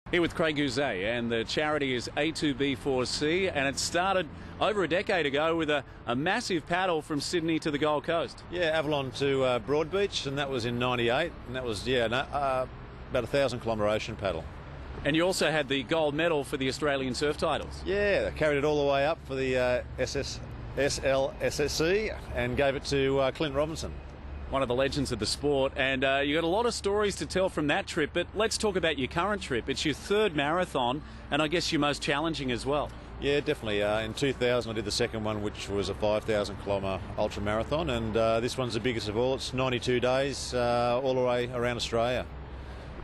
Here with Craig Goozee, and the charity is A2B4C, and it started over a decade ago with a massive paddle from Sydney to the Gold Coast. Yeah, Avalon to Broadbeach, and that was in '98, and that was about a 1,000-kilometre ocean paddle. And you also had the gold medal for the Australian surf titles. Yeah, I carried it all the way up for the SLSSC and gave it to Clint Robinson. One of the legends of the sport, and you got a lot of stories to tell from that trip, but let's talk about your current trip. It's your third marathon, and I guess your most challenging as well. Yeah, definitely. In 2000 I did the second one, which was a 5,000-kilometre ultra marathon, and this one's the biggest of all. It's 92 days all the way around Australia.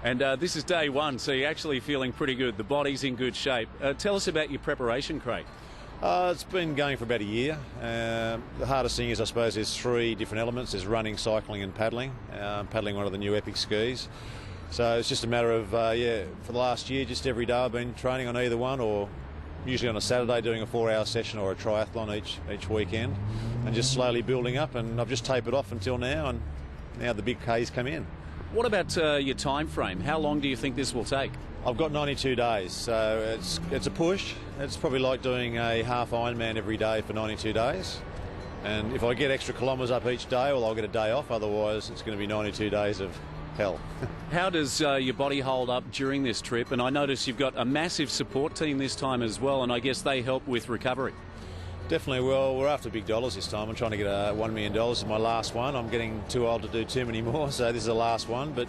And this is day one, so you're actually feeling pretty good. The body's in good shape. Tell us about your preparation, Craig. It's been going for about a year. The hardest thing is, I suppose, there's three different elements. There's running, cycling and paddling. Paddling one of the new Epic skis. So it's just a matter of, for the last year, just every day I've been training on either one, or usually on a Saturday doing a 4-hour session or a triathlon each weekend, and just slowly building up. And I've just tapered off until now, and now the big K's come in. What about your time frame? How long do you think this will take? I've got 92 days, so it's a push. It's probably like doing a half Ironman every day for 92 days. And if I get extra kilometres up each day, well, I'll get a day off. Otherwise, it's going to be 92 days of hell. How does your body hold up during this trip? And I notice you've got a massive support team this time as well, and I guess they help with recovery. Definitely. Well, we're after big dollars this time. I'm trying to get $1 million. This is my last one. I'm getting too old to do too many more, so this is the last one. But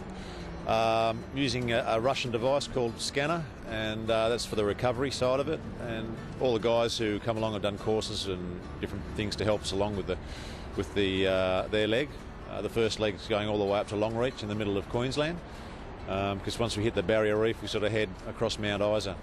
using a Russian device called Scanner, and that's for the recovery side of it. And all the guys who come along have done courses and different things to help us along with their leg. The first leg's going all the way up to Longreach in the middle of Queensland, because once we hit the barrier reef, we sort of head across Mount Isa.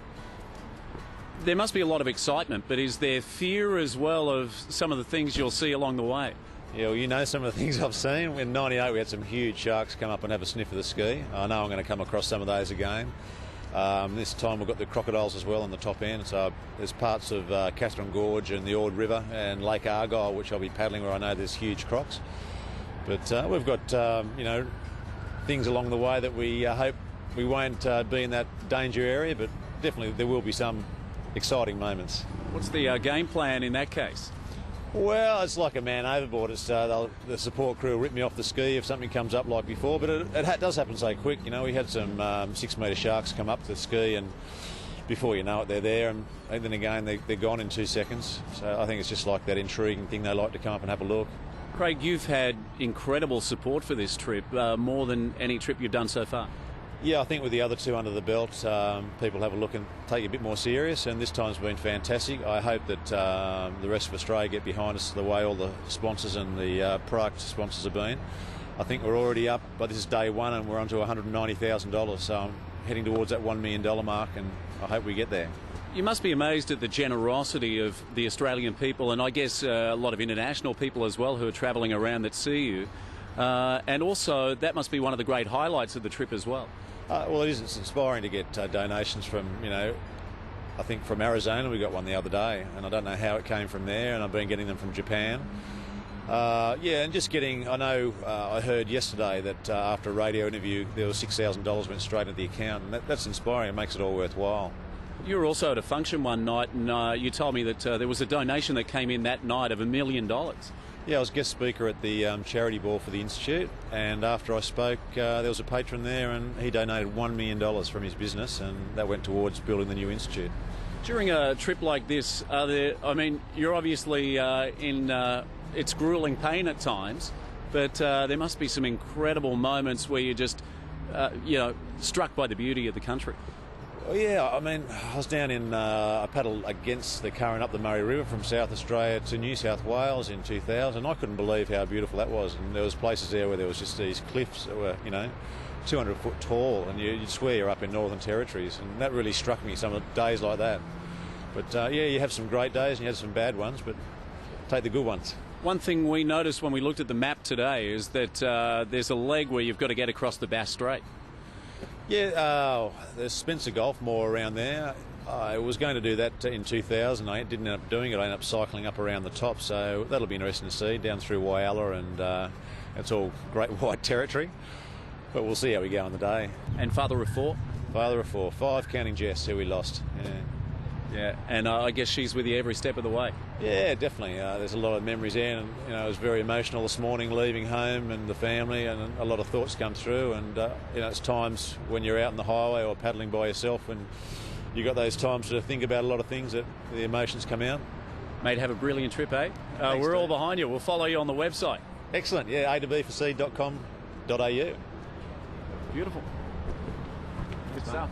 There must be a lot of excitement, but is there fear as well of some of the things you'll see along the way? Yeah, well, you know some of the things I've seen. In '98 we had some huge sharks come up and have a sniff of the ski. I know I'm going to come across some of those again. This time we've got the crocodiles as well on the top end, so there's parts of Catherine Gorge and the Ord River and Lake Argyle which I'll be paddling where I know there's huge crocs. But we've got things along the way that we hope we won't be in that danger area, but definitely there will be some exciting moments. What's the game plan in that case? Well, it's like a man overboard. It's the support crew will rip me off the ski if something comes up like before, but it does happen so quick. You know, we had some 6-metre sharks come up the ski, and before you know it, they're there, and then again they're gone in 2 seconds. So I think it's just like that intriguing thing. They like to come up and have a look. Craig, you've had incredible support for this trip, more than any trip you've done so far. Yeah, I think with the other two under the belt, people have a look and take it a bit more serious, and this time's been fantastic. I hope that the rest of Australia get behind us the way all the sponsors and the product sponsors have been. I think we're already up, but this is day one, and we're on to $190,000, so I'm heading towards that $1 million mark, and I hope we get there. You must be amazed at the generosity of the Australian people, and I guess a lot of international people as well who are travelling around that see you. And also, that must be one of the great highlights of the trip as well. Well, it is. It's inspiring to get donations from, I think from Arizona. We got one the other day, and I don't know how it came from there, and I've been getting them from Japan. And just getting, I heard yesterday that after a radio interview, there was $6,000 went straight into the account, and that's inspiring. It makes it all worthwhile. You were also at a function one night, and you told me that there was a donation that came in that night of $1 million. Yeah, I was guest speaker at the charity ball for the Institute, and after I spoke, there was a patron there, and he donated $1 million from his business, and that went towards building the new Institute. During a trip like this, you're obviously in it's gruelling pain at times, but there must be some incredible moments where you're just, struck by the beauty of the country. Well, yeah, I was down in, I paddled against the current up the Murray River from South Australia to New South Wales in 2000, and I couldn't believe how beautiful that was. And there was places there where there was just these cliffs that were, 200 foot tall, and you'd swear you're up in Northern Territories, and that really struck me, some of the days like that. But you have some great days and you have some bad ones, but take the good ones. One thing we noticed when we looked at the map today is that there's a leg where you've got to get across the Bass Strait. Yeah, there's Spencer Gulf more around there. I was going to do that in 2000. I didn't end up doing it. I ended up cycling up around the top, so that'll be interesting to see, down through Whyalla, and it's all great white territory. But we'll see how we go on the day. And Father of Four? Father of 4, 5 counting Jess, who we lost. Yeah, and I guess she's with you every step of the way. Yeah, definitely. There's a lot of memories there, and it was very emotional this morning, leaving home and the family, and a lot of thoughts come through. And it's times when you're out on the highway or paddling by yourself, and you got those times to think about a lot of things that the emotions come out. Mate, have a brilliant trip, eh? Thanks, we're all Dave. behind you. We'll follow you on the website. Excellent. Yeah, A2B4C.com.au. Beautiful. Good stuff.